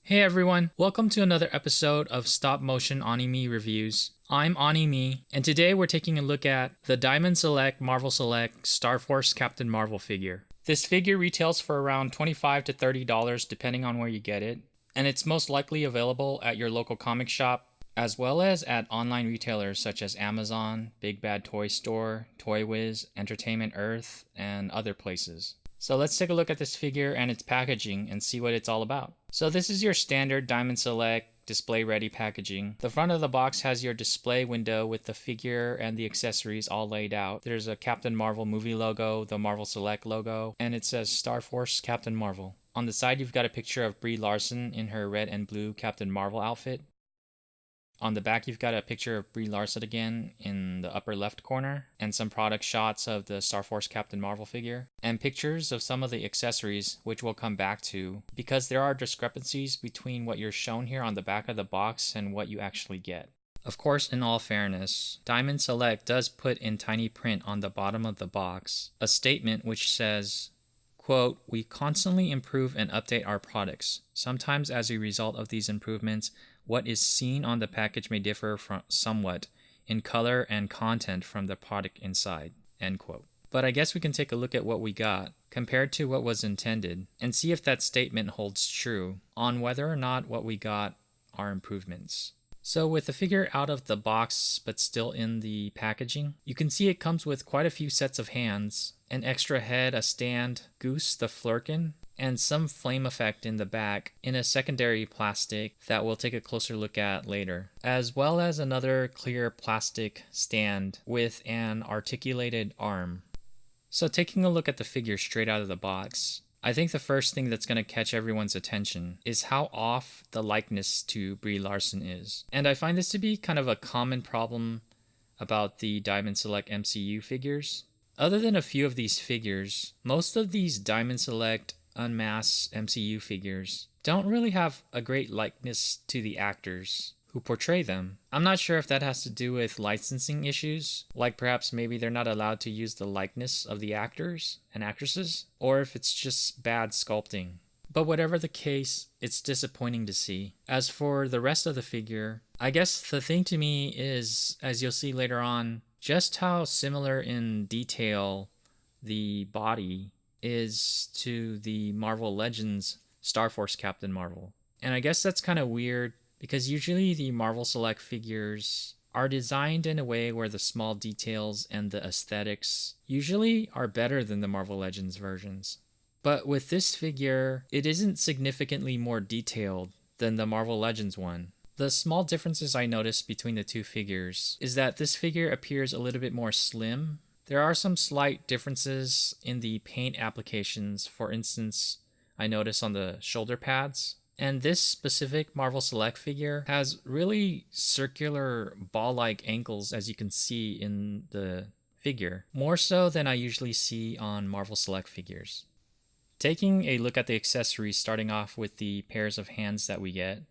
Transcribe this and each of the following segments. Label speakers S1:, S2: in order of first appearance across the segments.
S1: Hey everyone, welcome to another episode of Stop Motion Anime Reviews. I'm Anime, and today we're taking a look at the Diamond Select Marvel Select Star Force Captain Marvel figure. This figure retails for around $25 to $30 depending on where you get it, and it's most likely available at your local comic shop as well as at online retailers such as Amazon, Big Bad Toy Store, Toy Wiz, Entertainment Earth, and other places. So let's take a look at this figure and its packaging and see what it's all about. So this is your standard Diamond Select display ready packaging. The front of the box has your display window with the figure and the accessories all laid out. There's a Captain Marvel movie logo, the Marvel Select logo, and it says Star Force Captain Marvel. On the side you've got a picture of Brie Larson in her red and blue Captain Marvel outfit. On the back, you've got a picture of Brie Larson again in the upper left corner, and some product shots of the Star Force Captain Marvel figure, and pictures of some of the accessories, which we'll come back to, because there are discrepancies between what you're shown here on the back of the box and what you actually get. Of course, in all fairness, Diamond Select does put in tiny print on the bottom of the box a statement which says, quote, "We constantly improve and update our products. Sometimes as a result of these improvements, what is seen on the package may differ from somewhat in color and content from the product inside," end quote. But I guess we can take a look at what we got, compared to what was intended, and see if that statement holds true on whether or not what we got are improvements. So with the figure out of the box but still in the packaging, you can see it comes with quite a few sets of hands, an extra head, a stand, Goose the Flurkin, and some flame effect in the back in a secondary plastic that we'll take a closer look at later, as well as another clear plastic stand with an articulated arm. So taking a look at the figure straight out of the box, I think the first thing that's going to catch everyone's attention is how off the likeness to Brie Larson is. And I find this to be kind of a common problem about the Diamond Select MCU figures. Other than a few of these figures, most of these Diamond Select Unmasked MCU figures don't really have a great likeness to the actors who portray them. I'm not sure if that has to do with licensing issues, like perhaps maybe they're not allowed to use the likeness of the actors and actresses, or if it's just bad sculpting. But whatever the case, it's disappointing to see. As for the rest of the figure, I guess the thing to me is, as you'll see later on, just how similar in detail the body is to the Marvel Legends Star Force Captain Marvel. And I guess that's kind of weird because usually the Marvel Select figures are designed in a way where the small details and the aesthetics usually are better than the Marvel Legends versions. But with this figure, it isn't significantly more detailed than the Marvel Legends one. The small differences I noticed between the two figures is that this figure appears a little bit more slim. There are some slight differences in the paint applications. For instance, I noticed on the shoulder pads. And this specific Marvel Select figure has really circular ball-like ankles, as you can see in the figure, more so than I usually see on Marvel Select figures. Taking a look at the accessories, starting off with the pairs of hands that we get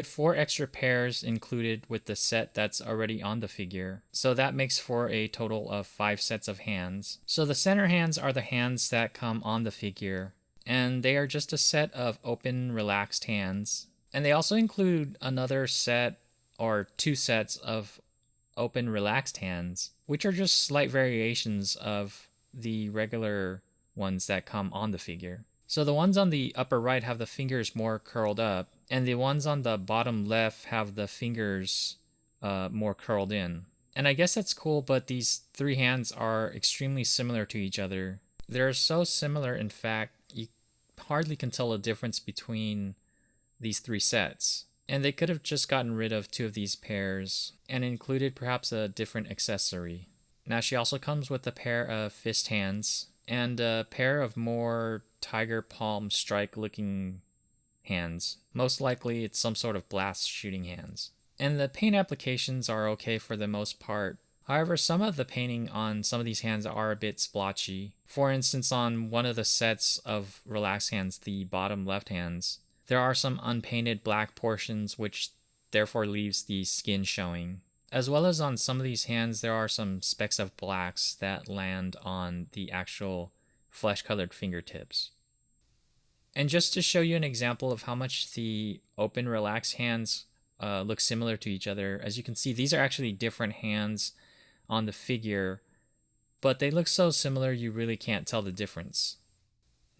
S1: 4 extra pairs included with the set that's already on the figure. So that makes for a total of 5 sets of hands. So the center hands are the hands that come on the figure, and they are just a set of open, relaxed hands. And they also include another set or 2 sets of open, relaxed hands, which are just slight variations of the regular ones that come on the figure. So the ones on the upper right have the fingers more curled up, and the ones on the bottom left have the fingers more curled in. And I guess that's cool, but these 3 hands are extremely similar to each other. They're so similar, in fact, you hardly can tell a difference between these 3 sets. And they could have just gotten rid of 2 of these pairs and included perhaps a different accessory. Now she also comes with a pair of fist hands and a pair of more tiger palm strike looking hands. Most likely it's some sort of blast shooting hands. And the paint applications are okay for the most part. However, some of the painting on some of these hands are a bit splotchy. For instance, on one of the sets of relaxed hands, the bottom left hands, there are some unpainted black portions which therefore leaves the skin showing. As well as on some of these hands, there are some specks of blacks that land on the actual flesh-colored fingertips. And just to show you an example of how much the open, relaxed hands look similar to each other, as you can see, these are actually different hands on the figure, but they look so similar you really can't tell the difference.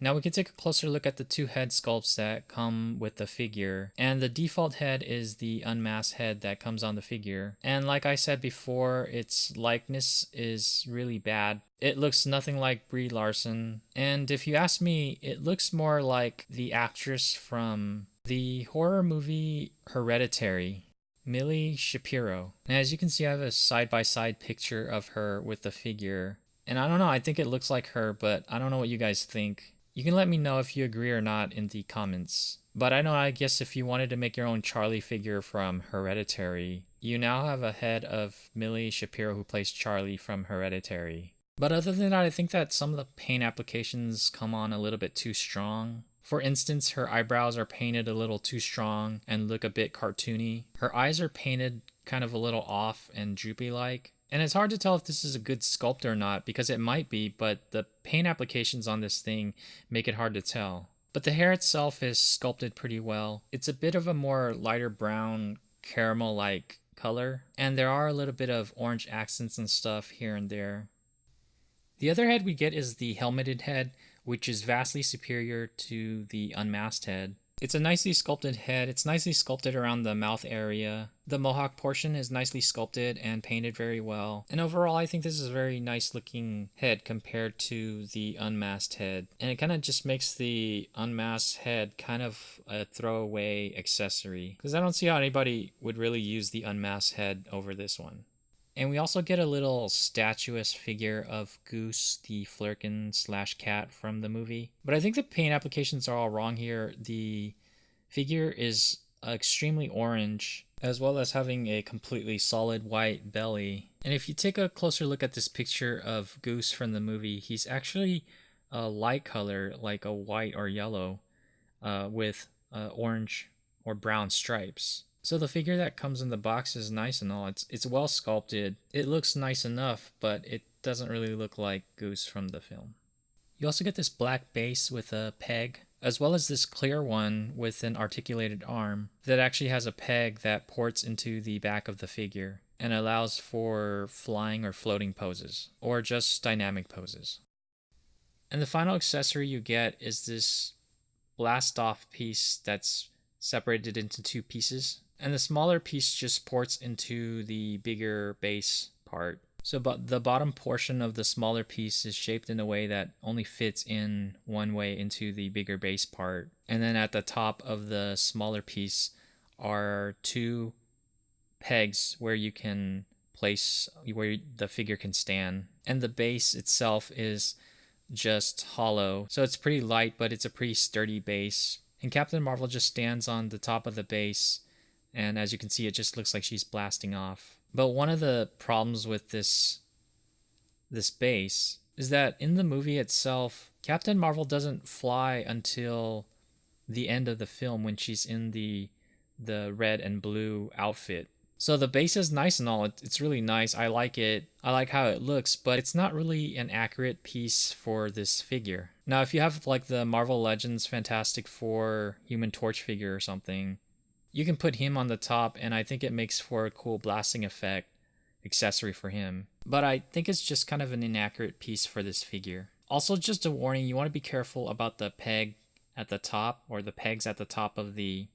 S1: Now we can take a closer look at the two head sculpts that come with the figure, and the default head is the unmasked head that comes on the figure. And like I said before, its likeness is really bad. It looks nothing like Brie Larson, and if you ask me, it looks more like the actress from the horror movie Hereditary, Millie Shapiro. And as you can see, I have a side-by-side picture of her with the figure. And I don't know, I think it looks like her, but I don't know what you guys think. You can let me know if you agree or not in the comments. But I guess if you wanted to make your own Charlie figure from Hereditary, you now have a head of Millie Shapiro who plays Charlie from Hereditary. But other than that, I think that some of the paint applications come on a little bit too strong. For instance, her eyebrows are painted a little too strong and look a bit cartoony. Her eyes are painted kind of a little off and droopy like. And it's hard to tell if this is a good sculpt or not, because it might be, but the paint applications on this thing make it hard to tell. But the hair itself is sculpted pretty well. It's a bit of a more lighter brown, caramel-like color, and there are a little bit of orange accents and stuff here and there. The other head we get is the helmeted head, which is vastly superior to the unmasked head. It's a nicely sculpted head. It's nicely sculpted around the mouth area. The mohawk portion is nicely sculpted and painted very well. And overall, I think this is a very nice looking head compared to the unmasked head. And it kind of just makes the unmasked head kind of a throwaway accessory, because I don't see how anybody would really use the unmasked head over this one. And we also get a little statuesque figure of Goose, the Flerken/cat from the movie. But I think the paint applications are all wrong here. The figure is extremely orange, as well as having a completely solid white belly. And if you take a closer look at this picture of Goose from the movie, he's actually a light color, like a white or yellow, with orange or brown stripes. So the figure that comes in the box is nice and all. It's well sculpted. It looks nice enough, but it doesn't really look like Goose from the film. You also get this black base with a peg, as well as this clear one with an articulated arm that actually has a peg that ports into the back of the figure and allows for flying or floating poses, or just dynamic poses. And the final accessory you get is this blast off piece that's separated into two pieces. And the smaller piece just ports into the bigger base part. So the bottom portion of the smaller piece is shaped in a way that only fits in one way into the bigger base part. And then at the top of the smaller piece are two pegs where you can place where the figure can stand. And the base itself is just hollow. So it's pretty light, but it's a pretty sturdy base. And Captain Marvel just stands on the top of the base, and as you can see, it just looks like she's blasting off. But one of the problems with this base is that in the movie itself, Captain Marvel doesn't fly until the end of the film when she's in the red and blue outfit. So the base is nice and all. It's really nice. I like it. I like how it looks, but it's not really an accurate piece for this figure. Now, if you have like the Marvel Legends Fantastic Four Human Torch figure or something, you can put him on the top, and I think it makes for a cool blasting effect accessory for him. But I think it's just kind of an inaccurate piece for this figure. Also, just a warning, you want to be careful about the peg at the top, or the pegs at the top of the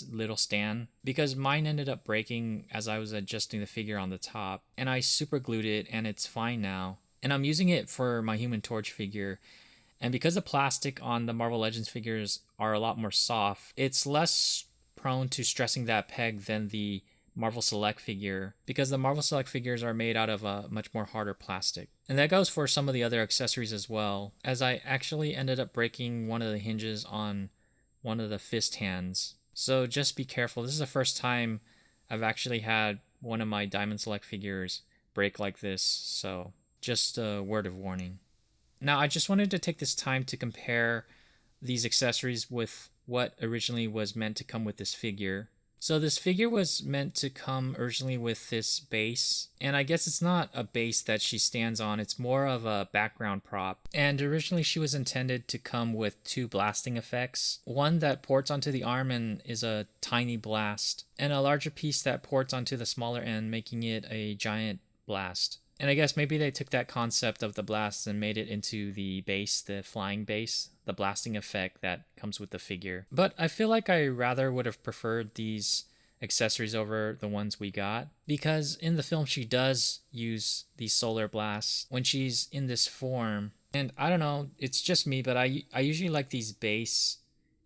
S1: little stand, because mine ended up breaking as I was adjusting the figure on the top, and I super glued it and it's fine now. And I'm using it for my Human Torch figure, and because the plastic on the Marvel Legends figures are a lot more soft, it's less prone to stressing that peg than the Marvel Select figure, because the Marvel Select figures are made out of a much more harder plastic. And that goes for some of the other accessories as well, as I actually ended up breaking one of the hinges on one of the fist hands. So just be careful. This is the first time I've actually had one of my Diamond Select figures break like this, so just a word of warning. Now, I just wanted to take this time to compare these accessories with what originally was meant to come with this figure. So this figure was meant to come originally with this base, and I guess it's not a base that she stands on, it's more of a background prop. And originally she was intended to come with two blasting effects, one that ports onto the arm and is a tiny blast, and a larger piece that ports onto the smaller end, making it a giant blast. And I guess maybe they took that concept of the blast and made it into the base, the flying base, the blasting effect that comes with the figure. But I feel like I rather would have preferred these accessories over the ones we got, because in the film she does use these solar blasts when she's in this form. And I don't know, it's just me, but I usually like these base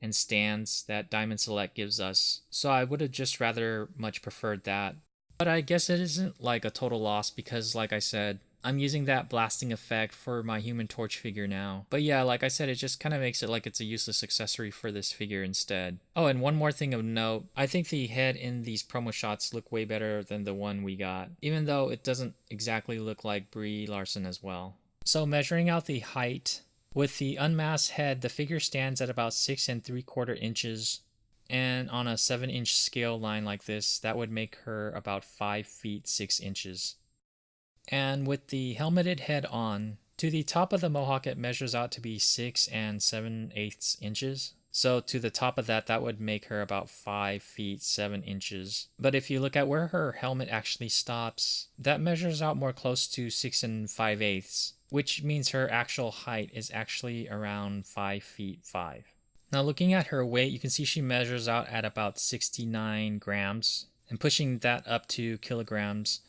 S1: and stands that Diamond Select gives us. So I would have just rather much preferred that. But I guess it isn't like a total loss because, like I said, I'm using that blasting effect for my Human Torch figure now. But yeah, like I said, it just kind of makes it like it's a useless accessory for this figure instead. Oh, and one more thing of note, I think the head in these promo shots look way better than the one we got, even though it doesn't exactly look like Brie Larson as well. So measuring out the height, with the unmasked head, the figure stands at about 6 3/4 inches. And on a 7-inch scale line like this, that would make her about 5 feet 6 inches. And with the helmeted head on, to the top of the mohawk it measures out to be 6 7/8 inches. So to the top of that, that would make her about 5 feet 7 inches. But if you look at where her helmet actually stops, that measures out more close to 6 5/8, which means her actual height is actually around 5 feet 5. Now looking at her weight, you can see she measures out at about 69 grams, and pushing that up to kilograms,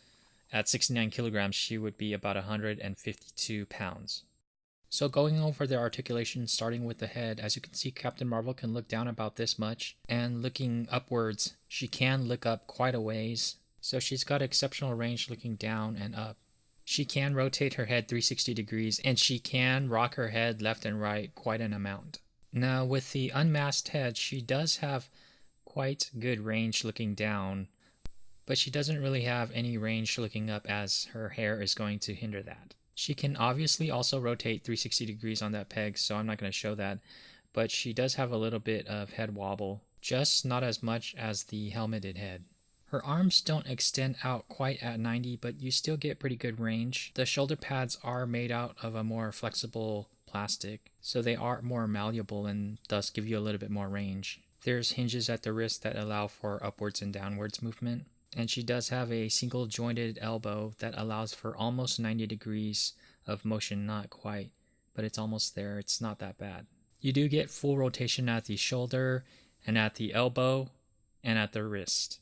S1: at 69 kilograms she would be about 152 pounds. So going over the articulation, starting with the head, as you can see Captain Marvel can look down about this much, and looking upwards she can look up quite a ways, so she's got exceptional range looking down and up. She can rotate her head 360 degrees, and she can rock her head left and right quite an amount. Now with the unmasked head, she does have quite good range looking down, but she doesn't really have any range looking up as her hair is going to hinder that. She can obviously also rotate 360 degrees on that peg, so I'm not going to show that, but she does have a little bit of head wobble, just not as much as the helmeted head. Her arms don't extend out quite at 90, but you still get pretty good range. The shoulder pads are made out of a more flexible plastic, so they are more malleable and thus give you a little bit more range. There's hinges at the wrist that allow for upwards and downwards movement, and she does have a single jointed elbow that allows for almost 90 degrees of motion, not quite, but it's almost there, it's not that bad. You do get full rotation at the shoulder and at the elbow and at the wrist.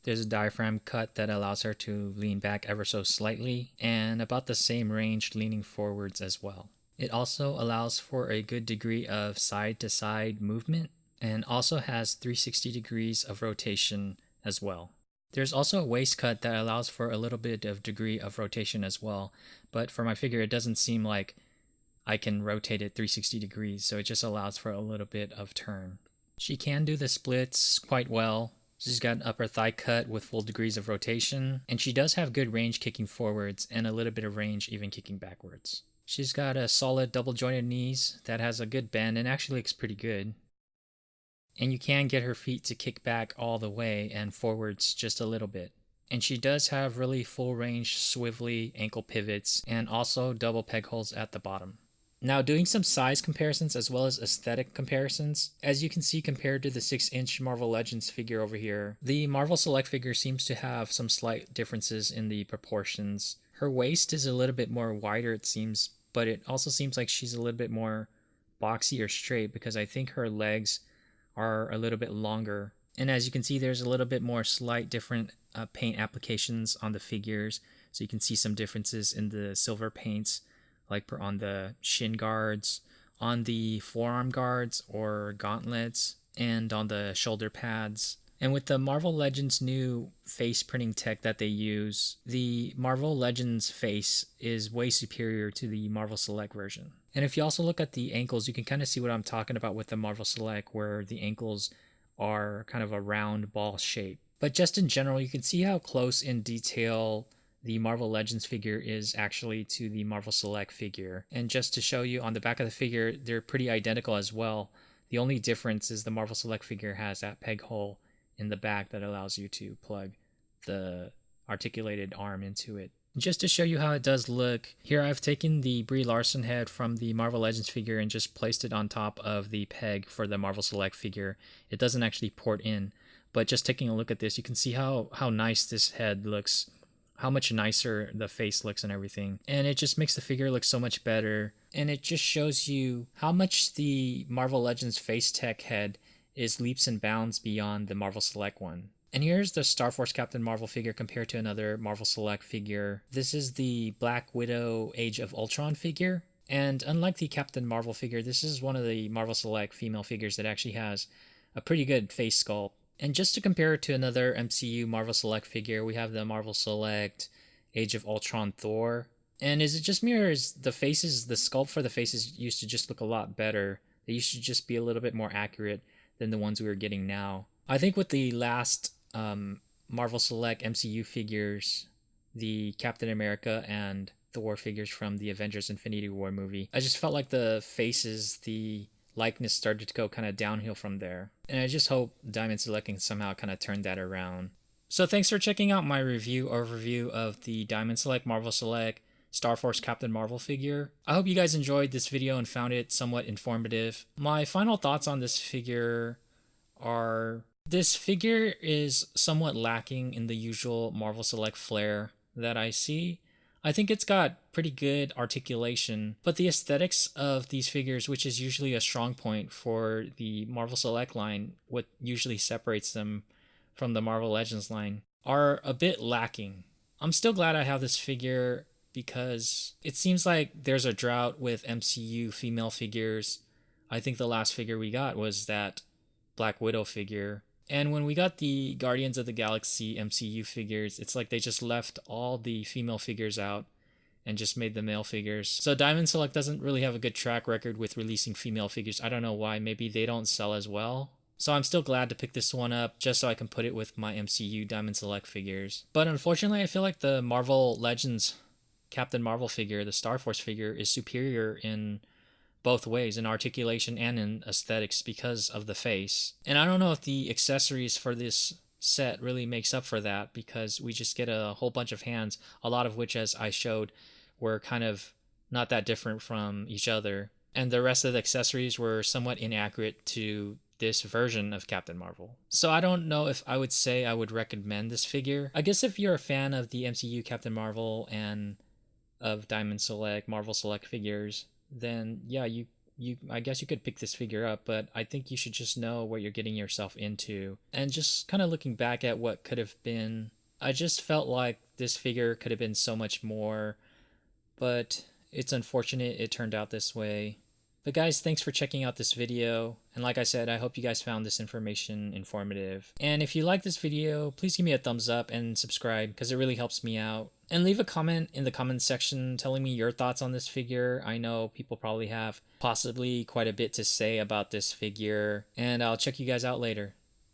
S1: There's a diaphragm cut that allows her to lean back ever so slightly, and about the same range leaning forwards as well. It also allows for a good degree of side-to-side movement, and also has 360 degrees of rotation as well. There's also a waist cut that allows for a little bit of degree of rotation as well, but for my figure it doesn't seem like I can rotate it 360 degrees, so it just allows for a little bit of turn. She can do the splits quite well. She's got an upper thigh cut with full degrees of rotation, and she does have good range kicking forwards and a little bit of range even kicking backwards. She's got a solid double jointed knees that has a good bend and actually looks pretty good. And you can get her feet to kick back all the way and forwards just a little bit. And she does have really full range swivelly ankle pivots and also double peg holes at the bottom. Now doing some size comparisons as well as aesthetic comparisons, as you can see compared to the 6-inch Marvel Legends figure over here, the Marvel Select figure seems to have some slight differences in the proportions. Her waist is a little bit more wider it seems, but it also seems like she's a little bit more boxy or straight because I think her legs are a little bit longer. And as you can see, there's a little bit more slight different paint applications on the figures. So you can see some differences in the silver paints, like on the shin guards, on the forearm guards or gauntlets, and on the shoulder pads. And with the Marvel Legends new face printing tech that they use, the Marvel Legends face is way superior to the Marvel Select version. And if you also look at the ankles, you can kind of see what I'm talking about with the Marvel Select, where the ankles are kind of a round ball shape. But just in general, you can see how close in detail the Marvel Legends figure is actually to the Marvel Select figure. And just to show you on the back of the figure, they're pretty identical as well. The only difference is the Marvel Select figure has that peg hole in the back that allows you to plug the articulated arm into it. Just to show you how it does look, here I've taken the Brie Larson head from the Marvel Legends figure and just placed it on top of the peg for the Marvel Select figure. It doesn't actually port in, but just taking a look at this, you can see how nice this head looks, how much nicer the face looks and everything. And it just makes the figure look so much better. And it just shows you how much the Marvel Legends face tech head is leaps and bounds beyond the Marvel Select one. And here's the Star Force Captain Marvel figure compared to another Marvel Select figure. This is the Black Widow Age of Ultron figure. And unlike the Captain Marvel figure, this is one of the Marvel Select female figures that actually has a pretty good face sculpt. And just to compare it to another MCU Marvel Select figure, we have the Marvel Select Age of Ultron Thor. And is it just me, or is the sculpt for the faces used to just look a lot better? They used to just be a little bit more accurate than the ones we were getting now. I think with the last Marvel Select MCU figures, the Captain America and Thor figures from the Avengers Infinity War movie, I just felt like the faces, the likeness started to go kind of downhill from there. And I just hope Diamond Select can somehow kind of turn that around. So thanks for checking out my overview of the Diamond Select Marvel Select Star Force Captain Marvel figure. I hope you guys enjoyed this video and found it somewhat informative. My final thoughts on this figure are, this figure is somewhat lacking in the usual Marvel Select flair that I see. I think it's got pretty good articulation, but the aesthetics of these figures, which is usually a strong point for the Marvel Select line, what usually separates them from the Marvel Legends line, are a bit lacking. I'm still glad I have this figure because it seems like there's a drought with MCU female figures. I think the last figure we got was that Black Widow figure. And when we got the Guardians of the Galaxy MCU figures, it's like they just left all the female figures out and just made the male figures. So Diamond Select doesn't really have a good track record with releasing female figures. I don't know why. Maybe they don't sell as well. So I'm still glad to pick this one up just so I can put it with my MCU Diamond Select figures. But unfortunately, I feel like the Marvel Legends Captain Marvel figure, the Star Force figure, is superior in both ways, in articulation and in aesthetics, because of the face. And I don't know if the accessories for this set really makes up for that, because we just get a whole bunch of hands, a lot of which, as I showed, were kind of not that different from each other. And the rest of the accessories were somewhat inaccurate to this version of Captain Marvel. So I don't know if I would say I would recommend this figure. I guess if you're a fan of the MCU Captain Marvel and of Diamond Select, Marvel Select figures, then yeah, I guess you could pick this figure up, but I think you should just know what you're getting yourself into. And just kind of looking back at what could have been, I just felt like this figure could have been so much more, but it's unfortunate it turned out this way. But guys, thanks for checking out this video. And like I said, I hope you guys found this information informative. And if you like this video, please give me a thumbs up and subscribe, because it really helps me out. And leave a comment in the comments section telling me your thoughts on this figure. I know people probably have possibly quite a bit to say about this figure. And I'll check you guys out later.